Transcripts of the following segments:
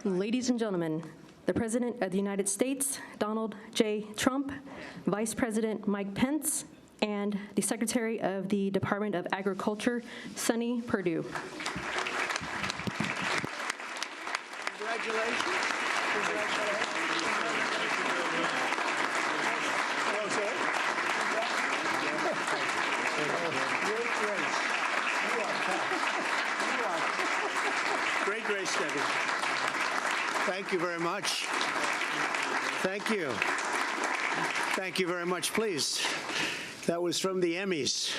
Ladies and gentlemen, the President of the United States, Donald J. Trump, Vice President Mike Pence, and the Secretary of the Department of Agriculture, Sonny Perdue. Congratulations. Great grace, Debbie. Thank you very much. Thank you. Thank you very much. Please. That was from the Emmys.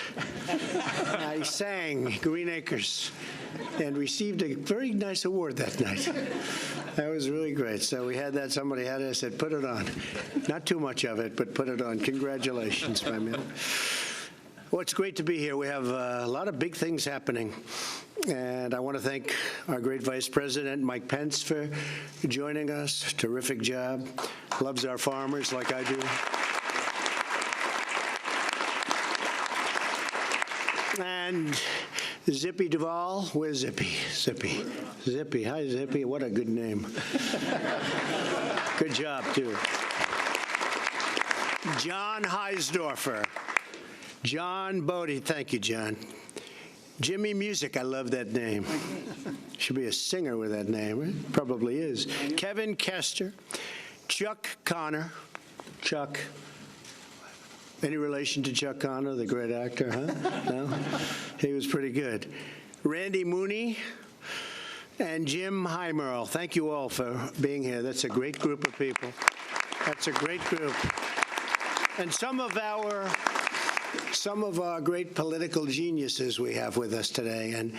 I sang Green Acres and received a very nice award that night. That was really great. So we had that. Somebody had it. I said, put it on. Not too much of it, but put it on. Congratulations, my man. Well, it's great to be here. We have a lot of big things happening. And I want to thank our great Vice President, Mike Pence, for joining us. Terrific job. Loves our farmers like I do. And Zippy Duvall, where's Zippy? Zippy, hi Zippy, what a good name. Good job, too. John Heisdorfer, John Bodie, thank you, John. Jimmy Music, I love that name. Should be a singer with that name, right? Probably is. Kevin Kester, Chuck Connor, Chuck. Any relation to Chuck Connor, the great actor, huh? No? He was pretty good. Randy Mooney and Jim Heimerl. Thank you all for being here. That's a great group of people. That's a great group. And some of our great political geniuses we have with us today. And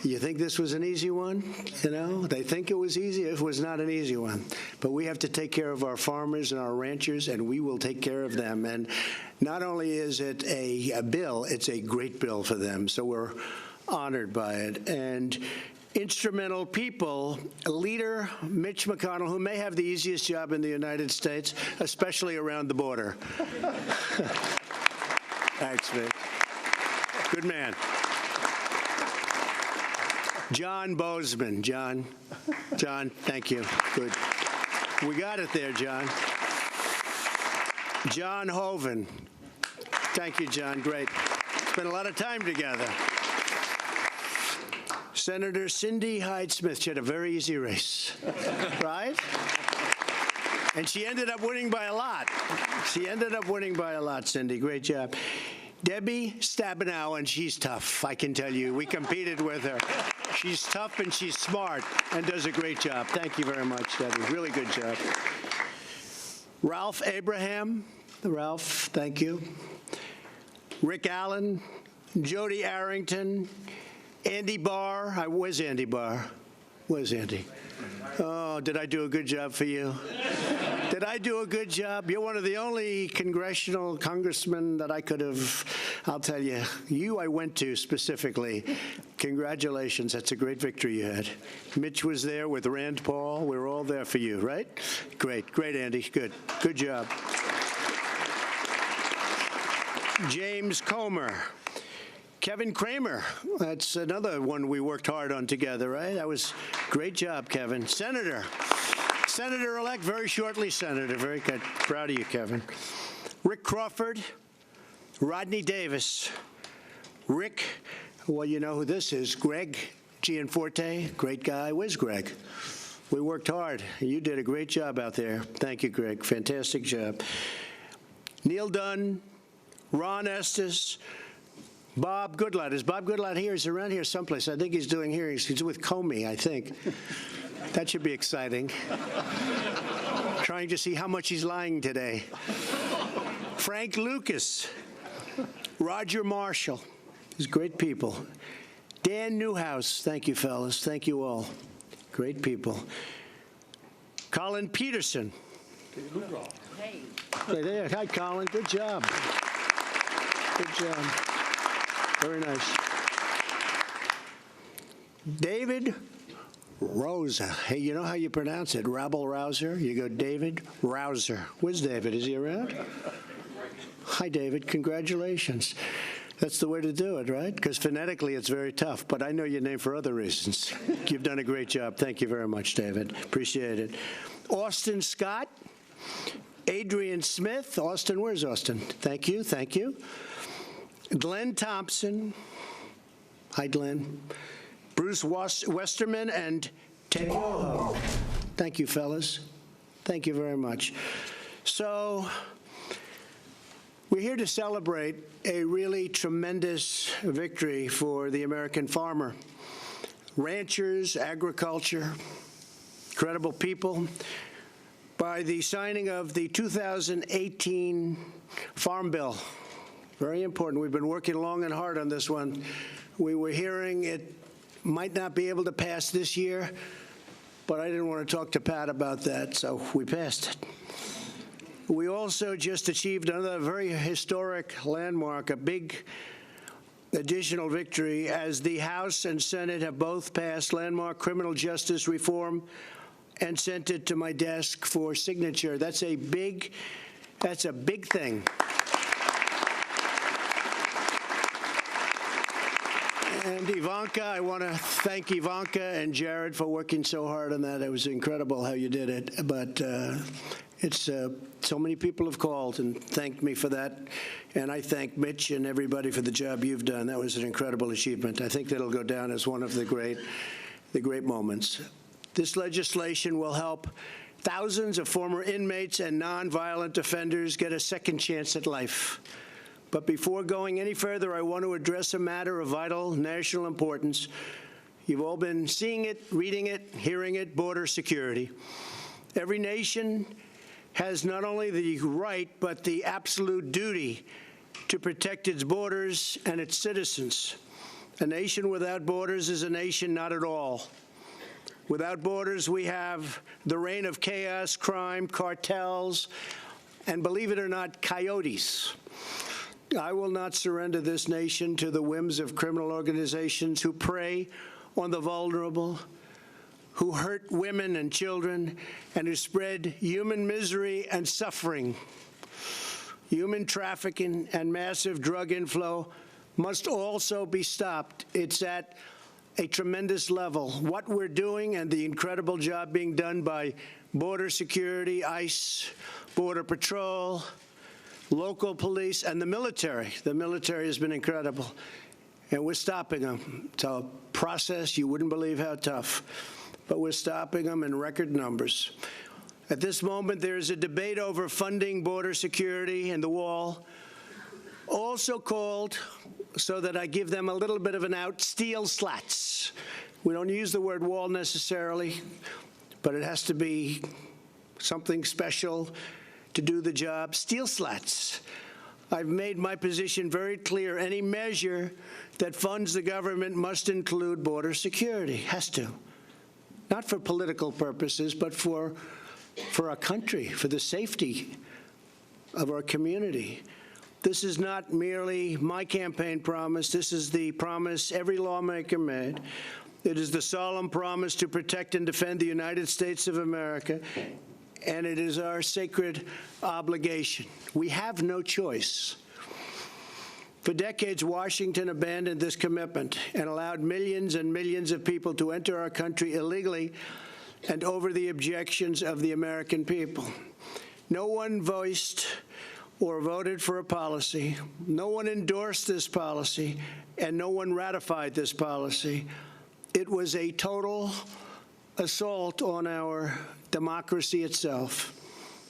you think this was an easy one? You know, they think it was easy. It was not an easy one. But we have to take care of our farmers and our ranchers, and we will take care of them. And not only is it a bill, it's a great bill for them. So we're honored by it. And instrumental people, Leader Mitch McConnell, who may have the easiest job in the United States, especially around the border. Thanks, Mitch. Good man. John Bozeman. John, thank you. Good. We got it there, John. John Hoeven. Thank you, John. Great. Spent a lot of time together. Senator Cindy Hyde-Smith. She had a very easy race, right? And she ended up winning by a lot. Cindy. Great job. Debbie Stabenow, and she's tough, I can tell you. We competed with her. She's tough and she's smart and does a great job. Thank you very much, Debbie. Really good job. Ralph Abraham. Ralph, thank you. Rick Allen, Jody Arrington, Andy Barr. Where's Andy Barr? Where's Andy? Oh, did I do a good job for you? Did I do a good job? You're one of the only congressional congressmen that I could have, I'll tell you, I went to specifically. Congratulations. That's a great victory you had. Mitch was there with Rand Paul. We were all there for you, right? Great, Andy. Good job. James Comer. Kevin Kramer, that's another one we worked hard on together, right? That was great job, Kevin. Senator-elect, very shortly Senator, very good. Proud of you, Kevin. Rick Crawford, Rodney Davis. Rick, well, you know who this is, Greg Gianforte, great guy. Where's Greg? We worked hard. You did a great job out there. Thank you, Greg. Fantastic job. Neil Dunn, Ron Estes, Bob Goodlatte. Is Bob Goodlatte here? He's around here someplace. I think he's doing hearings. He's with Comey, I think. That should be exciting. Trying to see how much he's lying today. Frank Lucas. Roger Marshall. These great people. Dan Newhouse. Thank you, fellas. Thank you all. Great people. Colin Peterson. Hey. Hey there. Hi, Colin. Good job. Good job. Very nice. David Rosa. Hey, you know how you pronounce it? Rabble-rouser? You go David Rouser. Where's David? Is he around? Hi, David. Congratulations. That's the way to do it, right? Because phonetically it's very tough, but I know your name for other reasons. You've done a great job. Thank you very much, David. Appreciate it. Austin Scott, Adrian Smith. Austin, where's Austin? Thank you, thank you. Glenn Thompson. Hi, Glenn. Bruce Westerman and Ted Yoho. Thank you, fellas. Thank you very much. So, we're here to celebrate a really tremendous victory for the American farmer. Ranchers, agriculture, incredible people. By the signing of the 2018 Farm Bill. Very important. We've been working long and hard on this one. We were hearing it might not be able to pass this year, but I didn't want to talk to Pat about that, so we passed it. We also just achieved another very historic landmark, a big additional victory, as the House and Senate have both passed landmark criminal justice reform and sent it to my desk for signature. That's a big thing. And Ivanka, I want to thank Ivanka and Jared for working so hard on that. It was incredible how you did it. But so many people have called and thanked me for that. And I thank Mitch and everybody for the job you've done. That was an incredible achievement. I think that'll go down as one of the great moments. This legislation will help thousands of former inmates and nonviolent offenders get a second chance at life. But before going any further, I want to address a matter of vital national importance. You've all been seeing it, reading it, hearing it: border security. Every nation has not only the right, but the absolute duty to protect its borders and its citizens. A nation without borders is a nation not at all. Without borders, we have the reign of chaos, crime, cartels, and, believe it or not, coyotes. I will not surrender this nation to the whims of criminal organizations who prey on the vulnerable, who hurt women and children, and who spread human misery and suffering. Human trafficking and massive drug inflow must also be stopped. It's at a tremendous level. What we're doing and the incredible job being done by border security, ICE, Border Patrol, local police, and the military. The military has been incredible. And we're stopping them. It's a process you wouldn't believe how tough. But we're stopping them in record numbers. At this moment, there is a debate over funding border security and the wall, also called, so that I give them a little bit of an out, steel slats. We don't use the word wall necessarily, but it has to be something special to do the job. Steel slats. I've made my position very clear. Any measure that funds the government must include border security. Has to. Not for political purposes, but for our country, for the safety of our community. This is not merely my campaign promise. This is the promise every lawmaker made. It is the solemn promise to protect and defend the United States of America, and it is our sacred obligation. We have no choice. For decades, Washington abandoned this commitment and allowed millions and millions of people to enter our country illegally and over the objections of the American people. No one voiced or voted for a policy. No one endorsed this policy, and no one ratified this policy. It was a total assault on our democracy itself.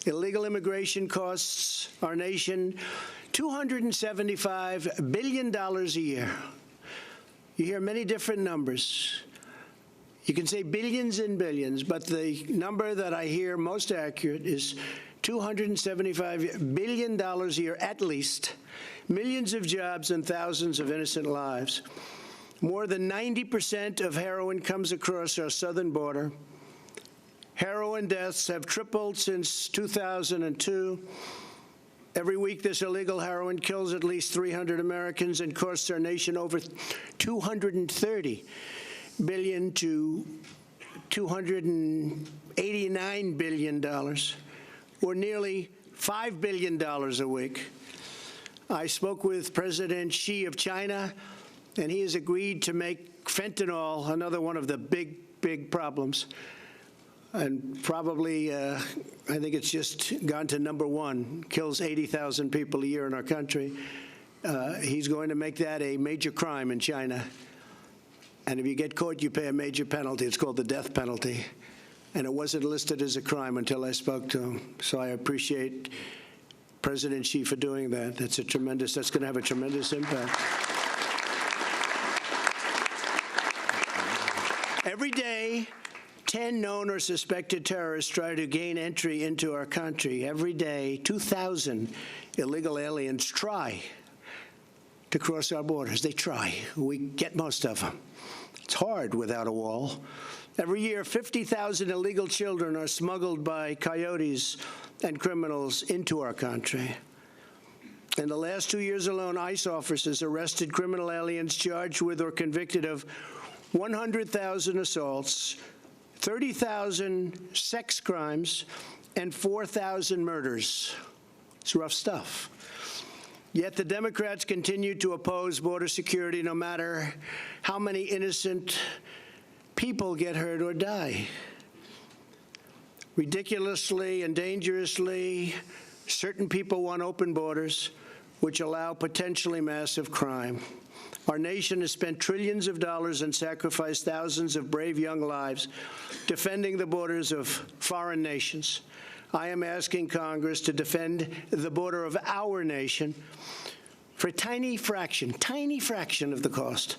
Illegal immigration costs our nation $275 billion a year. You hear many different numbers. You can say billions and billions, but the number that I hear most accurate is $275 billion a year at least, millions of jobs and thousands of innocent lives. More than 90% of heroin comes across our southern border. Heroin deaths have tripled since 2002. Every week, this illegal heroin kills at least 300 Americans and costs our nation over $230 billion to $289 billion, or nearly $5 billion a week. I spoke with President Xi of China, and he has agreed to make fentanyl another one of the big problems. And probably, I think it's just gone to number one, kills 80,000 people a year in our country. He's going to make that a major crime in China. And if you get caught, you pay a major penalty. It's called the death penalty. And it wasn't listed as a crime until I spoke to him. So I appreciate President Xi for doing that. That's going to have a tremendous impact. Every day, 10 known or suspected terrorists try to gain entry into our country. Every day, 2,000 illegal aliens try to cross our borders. They try. We get most of them. It's hard without a wall. Every year, 50,000 illegal children are smuggled by coyotes and criminals into our country. In the last 2 years alone, ICE officers arrested criminal aliens charged with or convicted of 100,000 assaults, 30,000 sex crimes, and 4,000 murders. It's rough stuff. Yet the Democrats continue to oppose border security no matter how many innocent people get hurt or die. Ridiculously and dangerously, certain people want open borders, which allow potentially massive crime. Our nation has spent trillions of dollars and sacrificed thousands of brave young lives defending the borders of foreign nations. I am asking Congress to defend the border of our nation for a tiny fraction of the cost.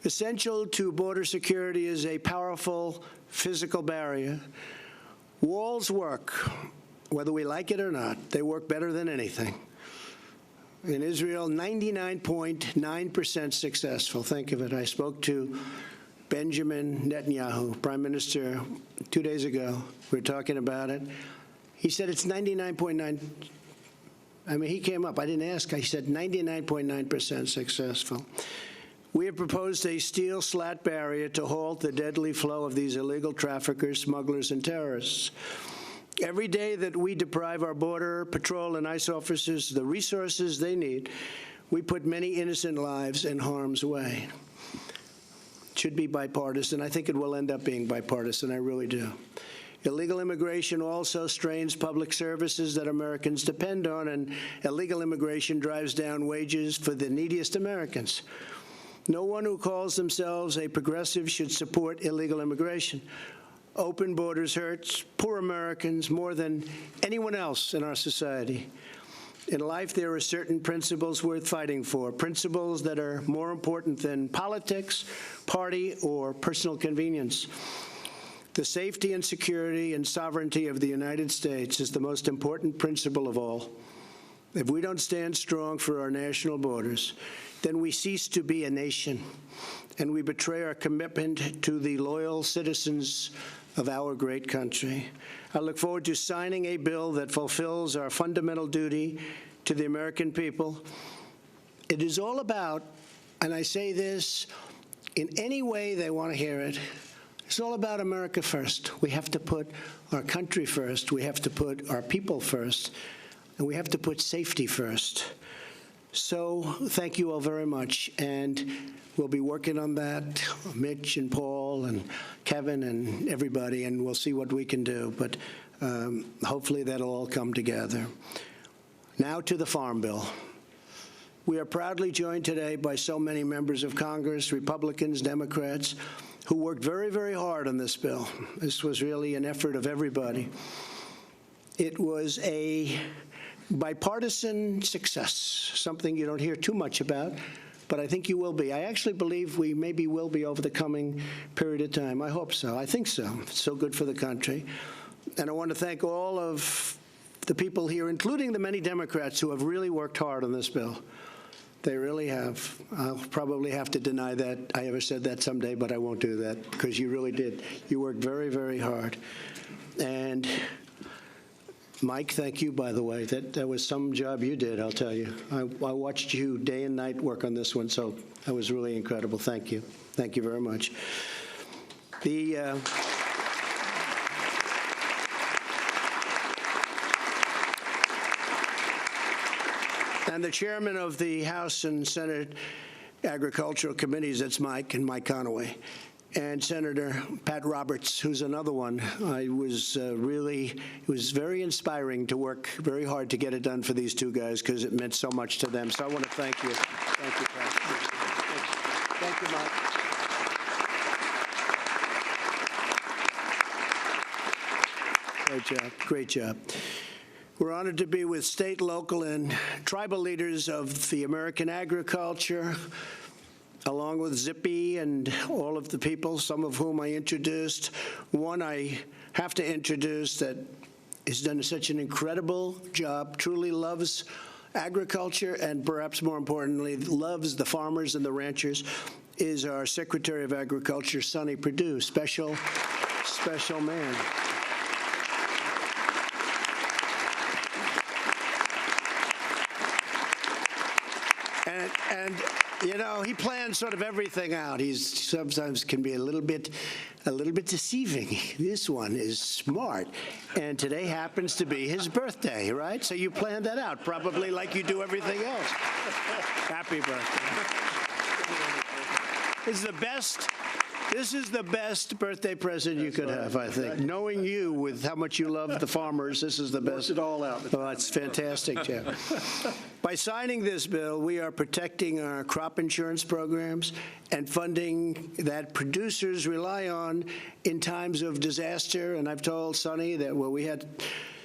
Essential to border security is a powerful physical barrier. Walls work, whether we like it or not. They work better than anything. In Israel, 99.9% successful. Think of it. I spoke to Benjamin Netanyahu, Prime Minister, 2 days ago. We were talking about it. He said it's 99.9. I mean, he came up. I didn't ask. I said 99.9% successful. We have proposed a steel slat barrier to halt the deadly flow of these illegal traffickers, smugglers, and terrorists. Every day that we deprive our Border Patrol and ICE officers the resources they need, we put many innocent lives in harm's way. It should be bipartisan. I think it will end up being bipartisan. I really do. Illegal immigration also strains public services that Americans depend on, and illegal immigration drives down wages for the neediest Americans. No one who calls themselves a progressive should support illegal immigration. Open borders hurts poor Americans more than anyone else in our society. In life, there are certain principles worth fighting for, principles that are more important than politics, party, or personal convenience. The safety and security and sovereignty of the United States is the most important principle of all. If we don't stand strong for our national borders, then we cease to be a nation, and we betray our commitment to the loyal citizens of our great country. I look forward to signing a bill that fulfills our fundamental duty to the American people. It is all about, and I say this in any way they want to hear it, it's all about America first. We have to put our country first. We have to put our people first. And we have to put safety first. So thank you all very much. And we'll be working on that, Mitch and Paul and Kevin and everybody, and we'll see what we can do. But hopefully that'll all come together. Now to the Farm Bill. We are proudly joined today by so many members of Congress, Republicans, Democrats, who worked very, very hard on this bill. This was really an effort of everybody. It was a bipartisan success, something you don't hear too much about, but I think you will be. I actually believe we maybe will be over the coming period of time. I hope so. I think so. It's so good for the country. And I want to thank all of the people here, including the many Democrats who have really worked hard on this bill. They really have. I'll probably have to deny that I ever said that someday, but I won't do that because you really did. You worked very, very hard. And Mike, thank you, by the way. That was some job you did, I'll tell you. I watched you day and night work on this one, so that was really incredible. Thank you. Thank you very much. And the chairman of the House and Senate Agricultural Committees, that's Mike and Mike Conaway. And Senator Pat Roberts, who's another one. It was very inspiring to work very hard to get it done for these two guys because it meant so much to them. So I want to thank you. Thank you, Pat. Thank you, Mike. Great job. Great job. We're honored to be with state, local, and tribal leaders of the American agriculture, along with Zippy and all of the people, some of whom I introduced. One I have to introduce that has done such an incredible job, truly loves agriculture, and perhaps more importantly, loves the farmers and the ranchers, is our Secretary of Agriculture, Sonny Perdue, special man. And you know, he plans sort of everything out. He's sometimes can be a little bit deceiving. This one is smart, and today happens to be his birthday, right? So you planned that out, probably like you do everything else. Happy birthday! This is the best birthday present you could have, I think. Knowing you with how much you love the farmers, this is the best. Worked it all out. Oh, that's fantastic, Jeff. By signing this bill, we are protecting our crop insurance programs and funding that producers rely on in times of disaster. And I've told Sonny that, well, we had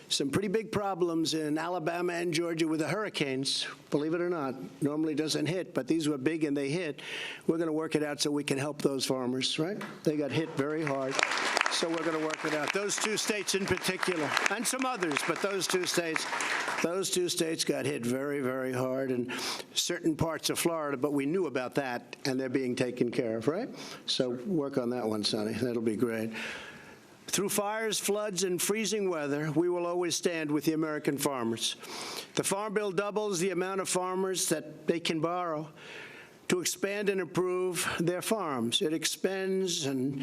some pretty big problems in Alabama and Georgia with the hurricanes, believe it or not. Normally doesn't hit, but these were big and they hit. We're going to work it out so we can help those farmers, right? They got hit very hard, so we're going to work it out. Those two states in particular, and some others, but those two states got hit very, very hard, and certain parts of Florida, but we knew about that, and they're being taken care of, right? So work on that one, Sonny. That'll be great. Through fires, floods, and freezing weather, we will always stand with the American farmers. The Farm Bill doubles the amount of farmers that they can borrow to expand and improve their farms. It expands and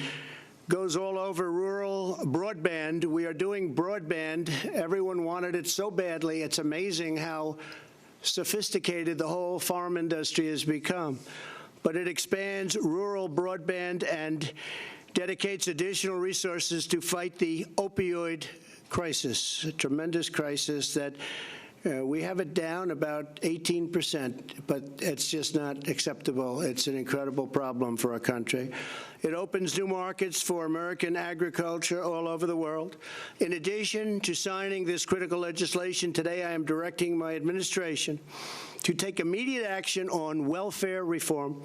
goes all over rural broadband. We are doing broadband. Everyone wanted it so badly. It's amazing how sophisticated the whole farm industry has become. But it expands rural broadband and dedicates additional resources to fight the opioid crisis, a tremendous crisis that we have it down about 18%, but it's just not acceptable. It's an incredible problem for our country. It opens new markets for American agriculture all over the world. In addition to signing this critical legislation today, I am directing my administration to take immediate action on welfare reform.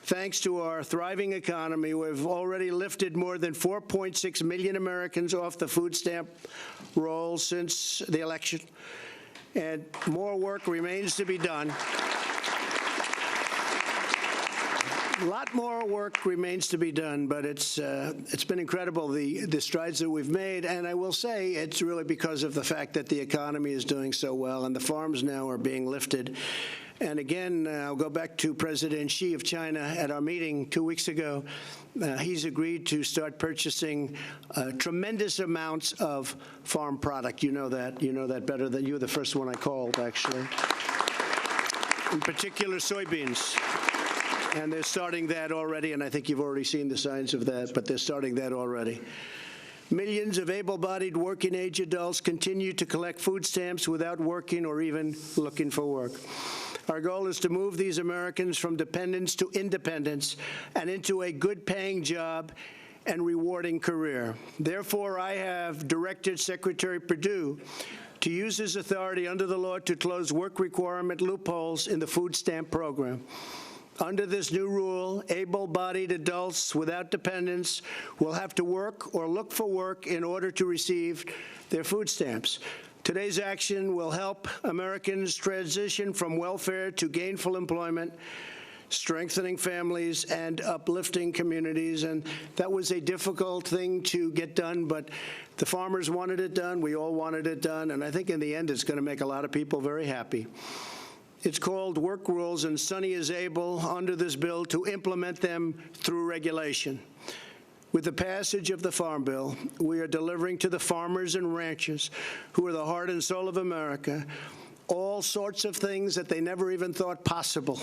Thanks to our thriving economy, we've already lifted more than 4.6 million Americans off the food stamp roll since the election, and more work remains to be done. A lot more work remains to be done, but it's been incredible, the strides that we've made, and I will say it's really because of the fact that the economy is doing so well and the farms now are being lifted. And again, I'll go back to President Xi of China at our meeting 2 weeks ago. He's agreed to start purchasing tremendous amounts of farm product. You know that better than you were the first one I called, actually. In particular, soybeans. And they're starting that already, and I think you've already seen the signs of that, but they're starting that already. Millions of able-bodied working-age adults continue to collect food stamps without working or even looking for work. Our goal is to move these Americans from dependence to independence and into a good-paying job and rewarding career. Therefore, I have directed Secretary Perdue to use his authority under the law to close work requirement loopholes in the food stamp program. Under this new rule, able-bodied adults without dependents will have to work or look for work in order to receive their food stamps. Today's action will help Americans transition from welfare to gainful employment, strengthening families and uplifting communities. And that was a difficult thing to get done, but the farmers wanted it done. We all wanted it done. And I think in the end, it's going to make a lot of people very happy. It's called work rules, and Sonny is able, under this bill, to implement them through regulation. With the passage of the Farm Bill, we are delivering to the farmers and ranchers, who are the heart and soul of America, all sorts of things that they never even thought possible.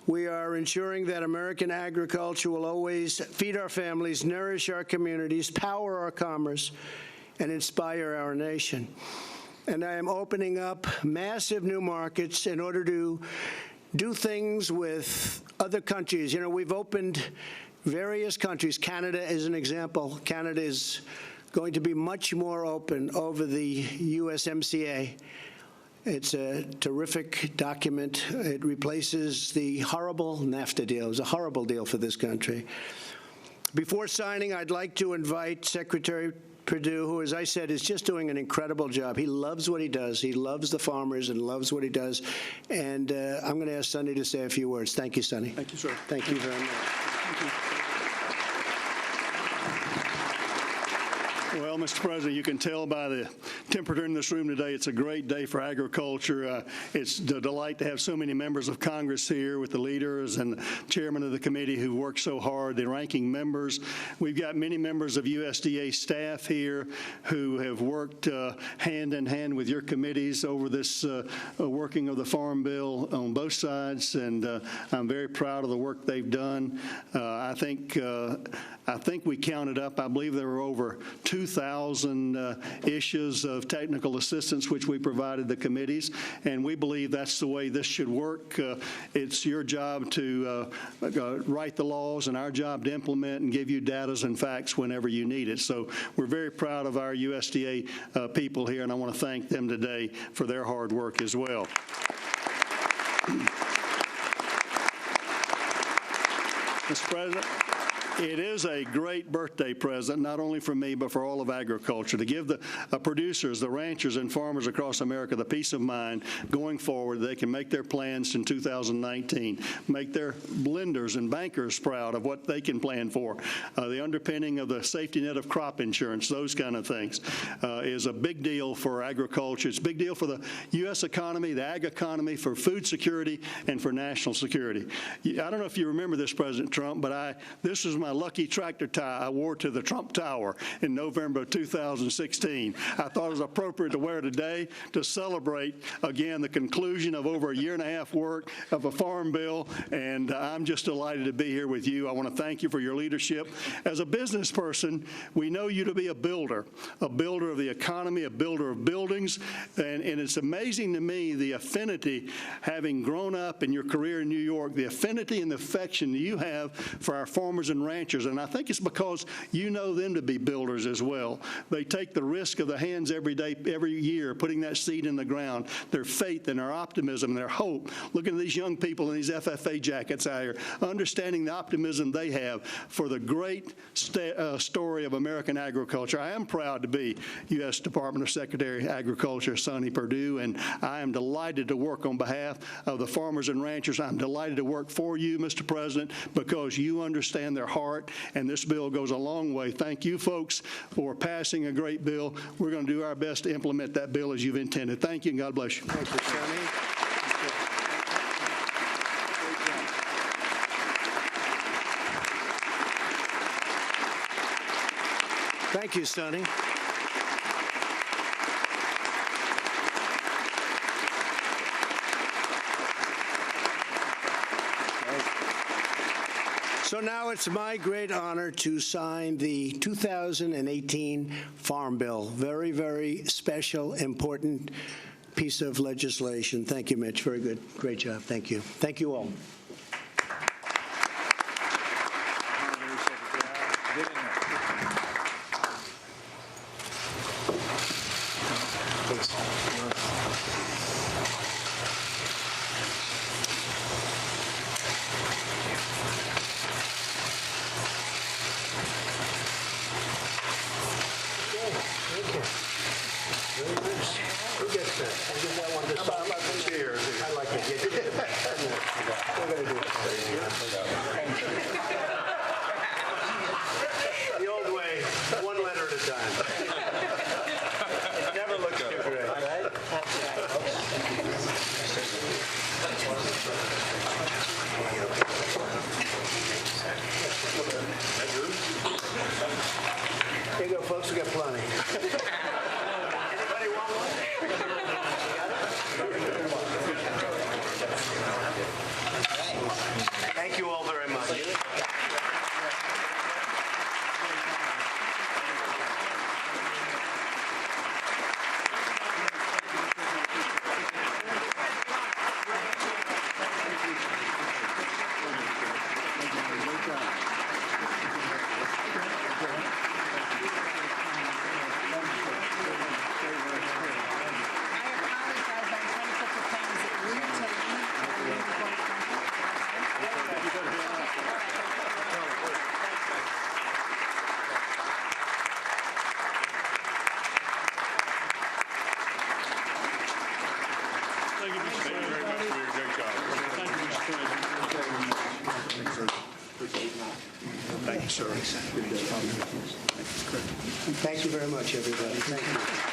We are ensuring that American agriculture will always feed our families, nourish our communities, power our commerce, and inspire our nation. And I am opening up massive new markets in order to do things with other countries. You know, we've opened various countries. Canada is an example. Canada is going to be much more open over the USMCA. It's a terrific document. It replaces the horrible NAFTA deal. It was a horrible deal for this country. Before signing, I'd like to invite Secretary Perdue, who, as I said, is just doing an incredible job. He loves what he does. He loves the farmers and loves what he does. And I'm going to ask Sonny to say a few words. Thank you, Sonny. Thank you, sir. Thank you very much. Thank you. Well, Mr. President, you can tell by the temperature in this room today, it's a great day for agriculture. It's a delight to have so many members of Congress here with the leaders and the chairman of the committee who worked so hard, the ranking members. We've got many members of USDA staff here who have worked hand in hand with your committees over this working of the Farm Bill on both sides, and I'm very proud of the work they've done. I think we counted up, I believe there were over 2,000 issues of technical assistance which we provided the committees, and we believe that's the way this should work. It's your job to write the laws and our job to implement and give you data and facts whenever you need it. So we're very proud of our USDA people here, and I want to thank them today for their hard work as well. Mr. President, it is a great birthday present, not only for me, but for all of agriculture, to give the producers, the ranchers, and farmers across America the peace of mind going forward. They can make their plans in 2019, make their lenders and bankers proud of what they can plan for. The underpinning of the safety net of crop insurance, those kind of things, is a big deal for agriculture. It's a big deal for the U.S. economy, the ag economy, for food security, and for national security. I don't know if you remember this, President Trump, but this was my lucky tractor tie I wore to the Trump Tower in November of 2016. I thought it was appropriate to wear today to celebrate, again, the conclusion of over a year and a half work of a farm bill, and I'm just delighted to be here with you. I want to thank you for your leadership. As a business person, we know you to be a builder of the economy, a builder of buildings, and it's amazing to me the affinity, having grown up in your career in New York, the affinity and the affection you have for our farmers and ranchers. And I think it's because you know them to be builders as well. They take the risk of the hands every day, every year, putting that seed in the ground, their faith and their optimism and their hope. Looking at these young people in these FFA jackets out here, understanding the optimism they have for the great story of American agriculture. I am proud to be U.S. Department of Secretary of Agriculture, Sonny Perdue, and I am delighted to work on behalf of the farmers and ranchers. I'm delighted to work for you, Mr. President, because you understand their heart, and this bill goes a long way. Thank you, folks, for passing a great bill. We're going to do our best to implement that bill as you've intended. Thank you, and God bless you. Thank you, Sonny. Thank you, Sonny. So now it's my great honor to sign the 2018 Farm Bill. Very, very special, important piece of legislation. Thank you, Mitch. Very good. Great job. Thank you. Thank you all. The old way, one letter at a time. It never looks too great, right? Here you go, folks. We got plenty. Anybody want one? Thank you all very much. Thank you, Mr. President. very much for your great job. Thank you, Mr. President. Thank you, sir. Thank you very much, everybody. Thank you.